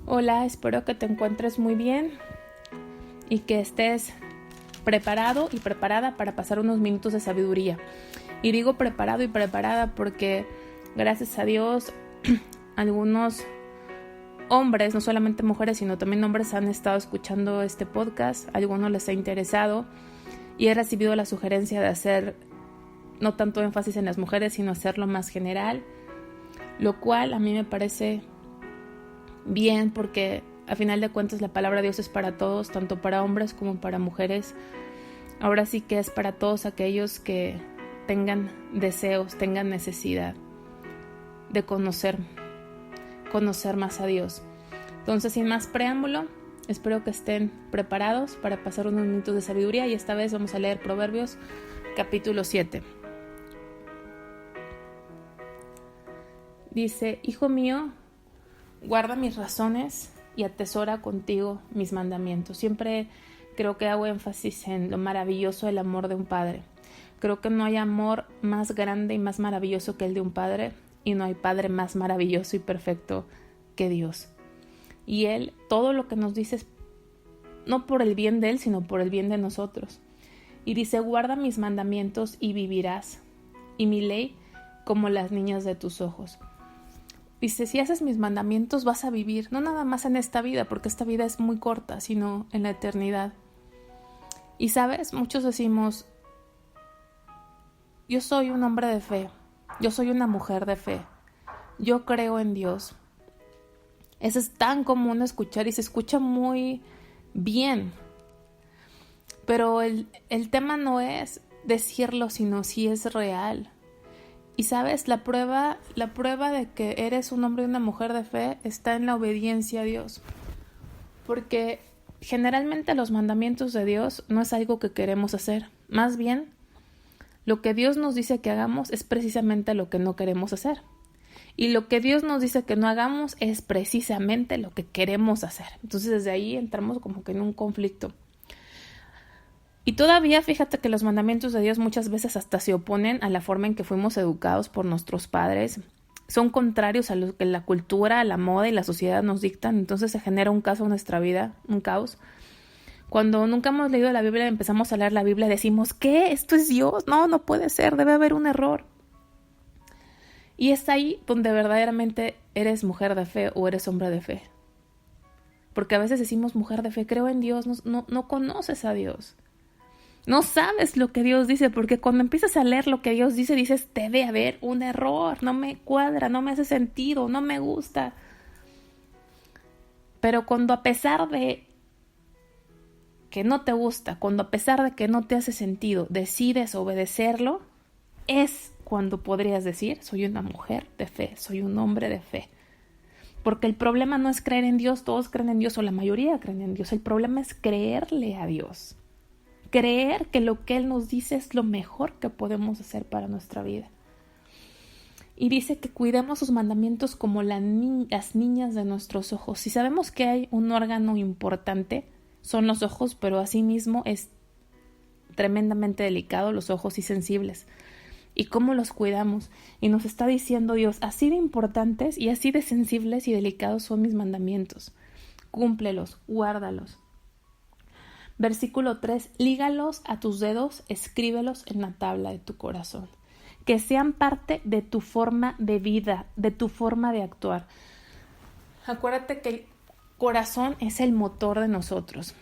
Hola, espero que te encuentres muy bien y que estés preparado y preparada para pasar unos minutos de sabiduría. Y digo preparado y preparada porque gracias a Dios algunos hombres, no solamente mujeres, sino también hombres han estado escuchando este podcast. A algunos les ha interesado y he recibido la sugerencia de hacer no tanto énfasis en las mujeres, sino hacerlo más general, lo cual a mí me parece bien porque a final de cuentas la palabra de Dios es para todos, tanto para hombres como para mujeres. Ahora sí que es para todos aquellos que tengan deseos, tengan necesidad de conocer más a Dios. Entonces, sin más preámbulo, espero que estén preparados para pasar unos minutos de sabiduría y esta vez vamos a leer Proverbios capítulo 7. Dice: Hijo mío, guarda mis razones y atesora contigo mis mandamientos. Siempre creo que hago énfasis en lo maravilloso del amor de un padre. Creo que no hay amor más grande y más maravilloso que el de un padre, y no hay padre más maravilloso y perfecto que Dios. Y Él, todo lo que nos dice es no por el bien de Él, sino por el bien de nosotros. Y dice: guarda mis mandamientos y vivirás, y mi ley como las niñas de tus ojos. Dice: si haces mis mandamientos vas a vivir, no nada más en esta vida, porque esta vida es muy corta, sino en la eternidad. Y sabes, muchos decimos: yo soy un hombre de fe, yo soy una mujer de fe, yo creo en Dios. Eso es tan común escuchar y se escucha muy bien. Pero el tema no es decirlo, sino si es real. Y sabes, la prueba de que eres un hombre y una mujer de fe está en la obediencia a Dios. Porque generalmente los mandamientos de Dios no es algo que queremos hacer. Más bien, lo que Dios nos dice que hagamos es precisamente lo que no queremos hacer. Y lo que Dios nos dice que no hagamos es precisamente lo que queremos hacer. Entonces desde ahí entramos como que en un conflicto. Y todavía fíjate que los mandamientos de Dios muchas veces hasta se oponen a la forma en que fuimos educados por nuestros padres. Son contrarios a lo que la cultura, la moda y la sociedad nos dictan. Entonces se genera un caos en nuestra vida, un caos. Cuando nunca hemos leído la Biblia, empezamos a leer la Biblia y decimos: ¿qué? ¿Esto es Dios? No puede ser, debe haber un error. Y es ahí donde verdaderamente eres mujer de fe o eres hombre de fe. Porque a veces decimos mujer de fe, creo en Dios, no conoces a Dios. No sabes lo que Dios dice, porque cuando empiezas a leer lo que Dios dice, dices: debe haber un error, no me cuadra, no me hace sentido, no me gusta. Pero cuando a pesar de que no te gusta, cuando a pesar de que no te hace sentido, decides obedecerlo, es cuando podrías decir: soy una mujer de fe, soy un hombre de fe. Porque el problema no es creer en Dios, todos creen en Dios o la mayoría creen en Dios, el problema es creerle a Dios. Creer que lo que Él nos dice es lo mejor que podemos hacer para nuestra vida. Y dice que cuidemos sus mandamientos como las niñas de nuestros ojos. Si sabemos que hay un órgano importante, son los ojos, pero asimismo es tremendamente delicado los ojos y sensibles. ¿Y cómo los cuidamos? Y nos está diciendo Dios: así de importantes y así de sensibles y delicados son mis mandamientos. Cúmplelos, guárdalos. Versículo 3: lígalos a tus dedos, escríbelos en la tabla de tu corazón. Que sean parte de tu forma de vida, de tu forma de actuar. Acuérdate que el corazón es el motor de nosotros.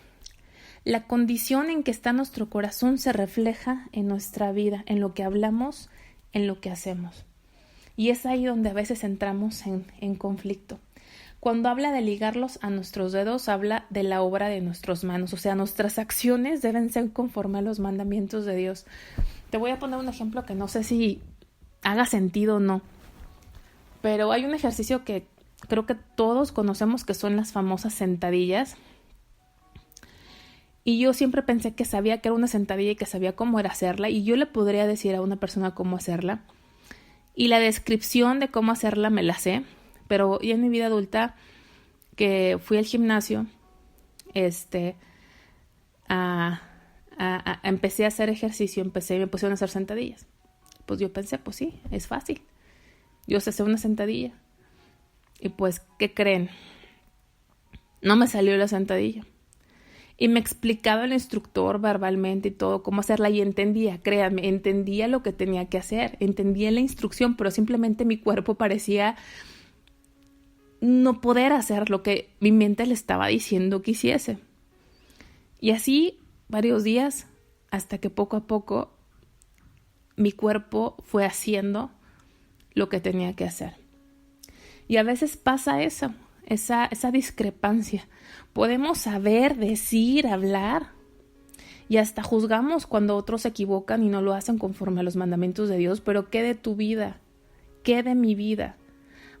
La condición en que está nuestro corazón se refleja en nuestra vida, en lo que hablamos, en lo que hacemos. Y es ahí donde a veces entramos en conflicto. Cuando habla de ligarlos a nuestros dedos, habla de la obra de nuestras manos. O sea, nuestras acciones deben ser conforme a los mandamientos de Dios. Te voy a poner un ejemplo que no sé si haga sentido o no. Pero hay un ejercicio que creo que todos conocemos, que son las famosas sentadillas. Y yo siempre pensé que sabía que era una sentadilla y que sabía cómo era hacerla. Y yo le podría decir a una persona cómo hacerla. Y la descripción de cómo hacerla me la sé. Pero ya en mi vida adulta, que fui al gimnasio, empecé a hacer ejercicio, me pusieron a hacer sentadillas. Pues yo pensé, pues sí, es fácil. Yo sé hacer una sentadilla. Y pues, ¿qué creen? No me salió la sentadilla. Y me explicaba el instructor verbalmente y todo cómo hacerla y entendía, créanme, entendía lo que tenía que hacer, entendía la instrucción, pero simplemente mi cuerpo parecía no poder hacer lo que mi mente le estaba diciendo que hiciese. Y así varios días hasta que poco a poco mi cuerpo fue haciendo lo que tenía que hacer. Y a veces pasa eso, esa discrepancia. Podemos saber, decir, hablar y hasta juzgamos cuando otros se equivocan y no lo hacen conforme a los mandamientos de Dios, pero ¿qué de tu vida? ¿Qué de mi vida?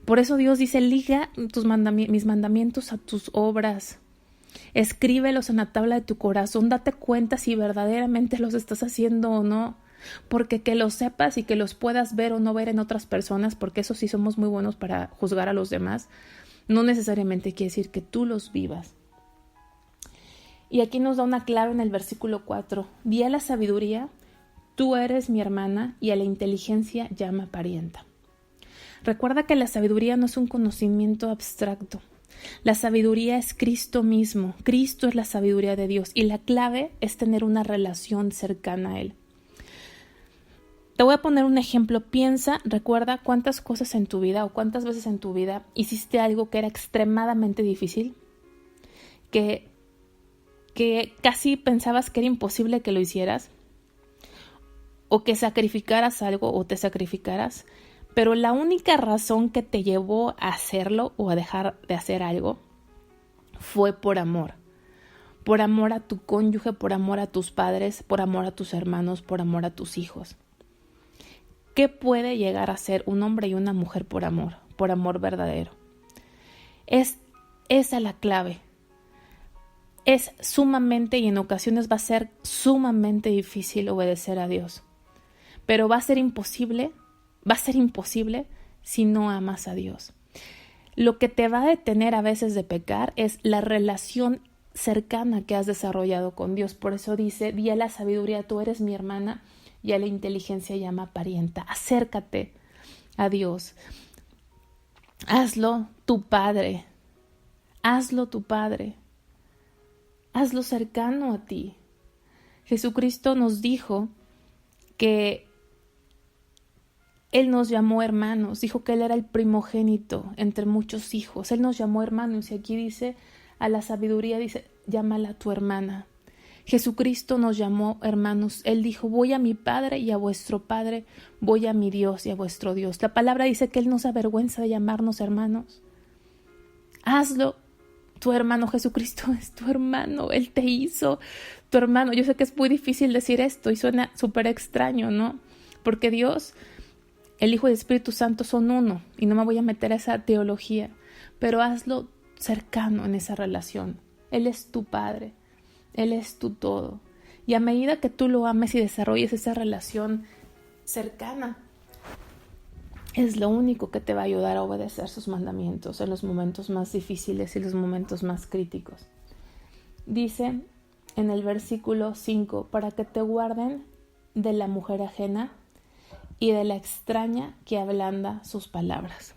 Por eso Dios dice, liga mis mandamientos a tus obras. Escríbelos en la tabla de tu corazón, date cuenta si verdaderamente los estás haciendo o no. Porque que los sepas y que los puedas ver o no ver en otras personas, porque eso sí somos muy buenos para juzgar a los demás, no necesariamente quiere decir que tú los vivas. Y aquí nos da una clave en el versículo 4. Di a la sabiduría, tú eres mi hermana, y a la inteligencia llama parienta. Recuerda que la sabiduría no es un conocimiento abstracto. La sabiduría es Cristo mismo. Cristo es la sabiduría de Dios y la clave es tener una relación cercana a Él. Te voy a poner un ejemplo. Recuerda cuántas cosas en tu vida o cuántas veces en tu vida hiciste algo que era extremadamente difícil, que casi pensabas que era imposible que lo hicieras, o que sacrificaras algo o te sacrificaras, pero la única razón que te llevó a hacerlo o a dejar de hacer algo fue por amor a tu cónyuge, por amor a tus padres, por amor a tus hermanos, por amor a tus hijos. ¿Qué puede llegar a ser un hombre y una mujer por amor verdadero? Es esa la clave. Es sumamente y en ocasiones va a ser sumamente difícil obedecer a Dios. Pero va a ser imposible si no amas a Dios. Lo que te va a detener a veces de pecar es la relación cercana que has desarrollado con Dios. Por eso dice, di a la sabiduría, tú eres mi hermana, y a la inteligencia llama parienta. Acércate a Dios. Hazlo tu Padre. Hazlo tu Padre. Hazlo cercano a ti. Jesucristo nos dijo que Él nos llamó hermanos. Dijo que Él era el primogénito entre muchos hijos. Él nos llamó hermanos. Y aquí dice, a la sabiduría dice, llámala tu hermana. Jesucristo nos llamó hermanos. Él dijo, voy a mi Padre y a vuestro Padre, voy a mi Dios y a vuestro Dios. La palabra dice que Él no se avergüenza de llamarnos hermanos. Hazlo tu hermano. Jesucristo es tu hermano. Él te hizo tu hermano. Yo sé que es muy difícil decir esto y suena súper extraño, ¿no? Porque Dios, el Hijo y el Espíritu Santo son uno y no me voy a meter a esa teología, pero hazlo cercano en esa relación. Él es tu Padre. Él es tu todo. Y a medida que tú lo ames y desarrolles esa relación cercana, es lo único que te va a ayudar a obedecer sus mandamientos en los momentos más difíciles y los momentos más críticos. Dice en el versículo 5, para que te guarden de la mujer ajena y de la extraña que ablanda sus palabras.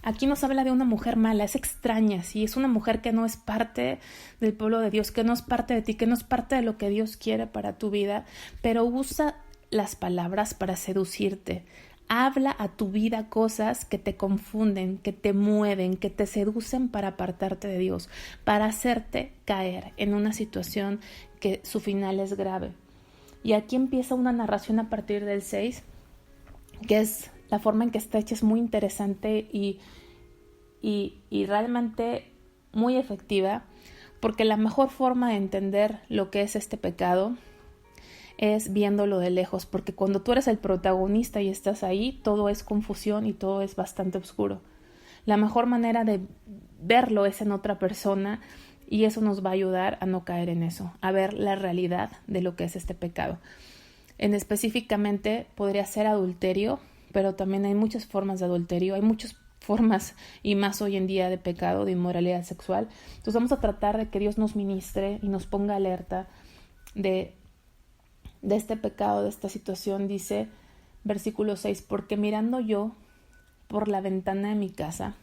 Aquí nos habla de una mujer mala, es extraña, ¿sí? Es una mujer que no es parte del pueblo de Dios, que no es parte de ti, que no es parte de lo que Dios quiere para tu vida, pero usa las palabras para seducirte. Habla a tu vida cosas que te confunden, que te mueven, que te seducen para apartarte de Dios, para hacerte caer en una situación que su final es grave. Y aquí empieza una narración a partir del 6, que es la forma en que está hecha es muy interesante y realmente muy efectiva, porque la mejor forma de entender lo que es este pecado es viéndolo de lejos, porque cuando tú eres el protagonista y estás ahí, todo es confusión y todo es bastante oscuro. La mejor manera de verlo es en otra persona y eso nos va a ayudar a no caer en eso, a ver la realidad de lo que es este pecado. Específicamente podría ser adulterio, pero también hay muchas formas de adulterio, hay muchas formas y más hoy en día de pecado, de inmoralidad sexual. Entonces vamos a tratar de que Dios nos ministre y nos ponga alerta de este pecado, de esta situación. Dice versículo 6, porque mirando yo por la ventana de mi casa,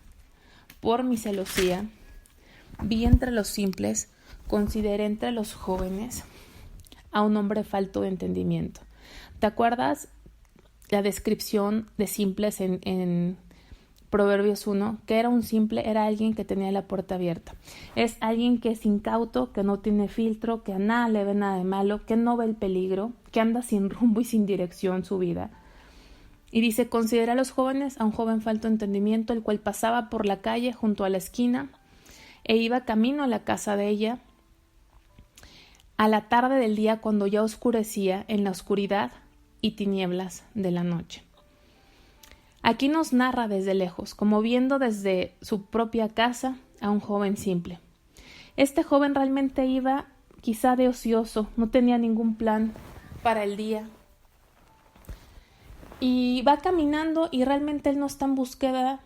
por mi celosía, vi entre los simples, consideré entre los jóvenes a un hombre falto de entendimiento. ¿Te acuerdas la descripción de simples en Proverbios 1? Que era un simple, era alguien que tenía la puerta abierta. Es alguien que es incauto, que no tiene filtro, que a nada le ve nada de malo, que no ve el peligro, que anda sin rumbo y sin dirección su vida. Y dice, considera a los jóvenes a un joven falto de entendimiento, el cual pasaba por la calle junto a la esquina e iba camino a la casa de ella a la tarde del día, cuando ya oscurecía, en la oscuridad y tinieblas de la noche. Aquí nos narra desde lejos, como viendo desde su propia casa a un joven simple. Este joven realmente iba quizá de ocioso, no tenía ningún plan para el día. Y va caminando y realmente él no está en búsqueda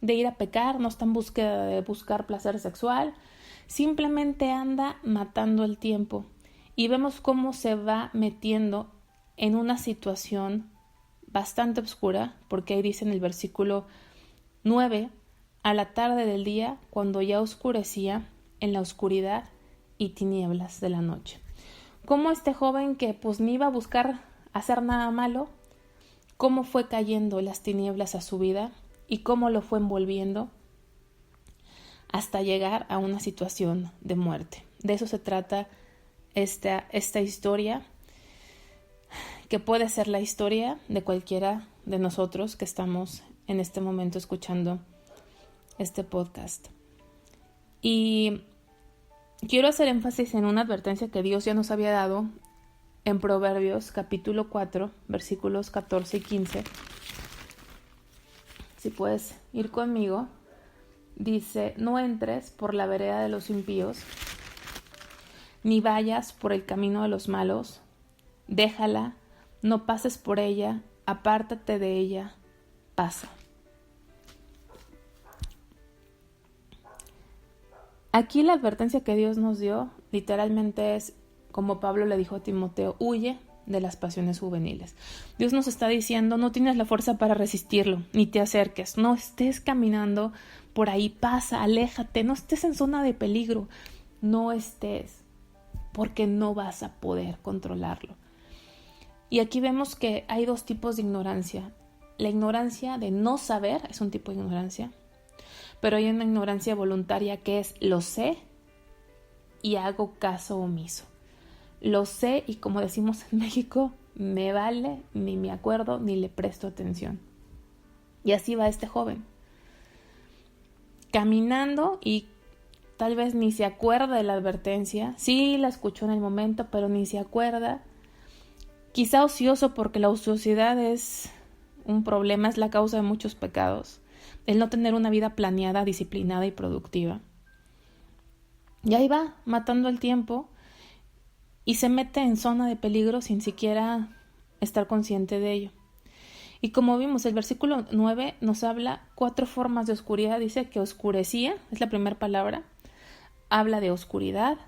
de ir a pecar, no está en búsqueda de buscar placer sexual, simplemente anda matando el tiempo. Y vemos cómo se va metiendo en una situación bastante oscura, porque ahí dice en el versículo 9, a la tarde del día, cuando ya oscurecía, en la oscuridad y tinieblas de la noche. Cómo este joven que pues ni iba a buscar hacer nada malo, cómo fue cayendo las tinieblas a su vida y cómo lo fue envolviendo hasta llegar a una situación de muerte. De eso se trata esta historia, que puede ser la historia de cualquiera de nosotros que estamos en este momento escuchando este podcast. Y quiero hacer énfasis en una advertencia que Dios ya nos había dado en Proverbios capítulo 4, versículos 14 y 15. Si puedes ir conmigo, dice, no entres por la vereda de los impíos, ni vayas por el camino de los malos, déjala, no pases por ella, apártate de ella, pasa. Aquí la advertencia que Dios nos dio literalmente es, como Pablo le dijo a Timoteo, huye de las pasiones juveniles. Dios nos está diciendo, no tienes la fuerza para resistirlo, ni te acerques, no estés caminando por ahí, pasa, aléjate, no estés en zona de peligro, no estés, porque no vas a poder controlarlo. Y aquí vemos que hay dos tipos de ignorancia. La ignorancia de no saber es un tipo de ignorancia, pero hay una ignorancia voluntaria que es lo sé y hago caso omiso. Lo sé y, como decimos en México, me vale, ni me acuerdo, ni le presto atención. Y así va este joven, caminando y tal vez ni se acuerda de la advertencia. Sí, la escuchó en el momento, pero ni se acuerda. Quizá ocioso, porque la ociosidad es un problema, es la causa de muchos pecados. El no tener una vida planeada, disciplinada y productiva. Y ahí va, matando el tiempo, y se mete en zona de peligro sin siquiera estar consciente de ello. Y como vimos, el versículo 9 nos habla 4 formas de oscuridad. Dice que oscurecía, es la primera palabra. Habla de oscuridad,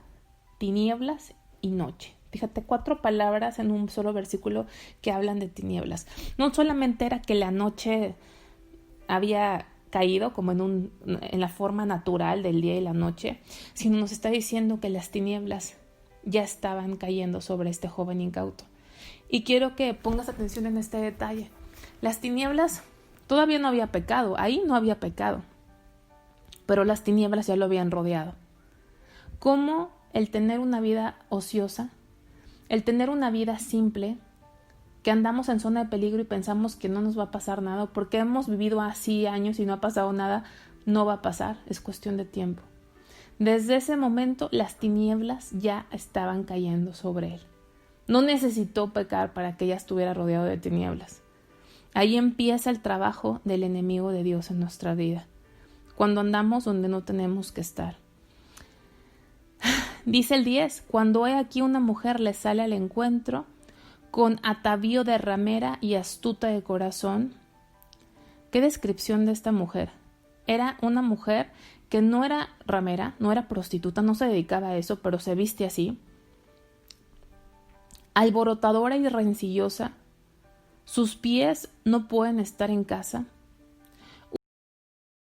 tinieblas y noche. Fíjate, 4 palabras en un solo versículo que hablan de tinieblas. No solamente era que la noche había caído como en la forma natural del día y la noche, sino nos está diciendo que las tinieblas ya estaban cayendo sobre este joven incauto. Y quiero que pongas atención en este detalle. Las tinieblas, todavía no había pecado, ahí no había pecado, pero las tinieblas ya lo habían rodeado. ¿Cómo el tener una vida ociosa, el tener una vida simple, que andamos en zona de peligro y pensamos que no nos va a pasar nada, porque hemos vivido así años y no ha pasado nada, no va a pasar, es cuestión de tiempo? Desde ese momento las tinieblas ya estaban cayendo sobre él. No necesitó pecar para que ya estuviera rodeado de tinieblas. Ahí empieza el trabajo del enemigo de Dios en nuestra vida, cuando andamos donde no tenemos que estar. Dice el 10, cuando he aquí una mujer le sale al encuentro con atavío de ramera y astuta de corazón. ¿Qué descripción de esta mujer? Era una mujer que no era ramera, no era prostituta, no se dedicaba a eso, pero se viste así. Alborotadora y rencillosa. Sus pies no pueden estar en casa.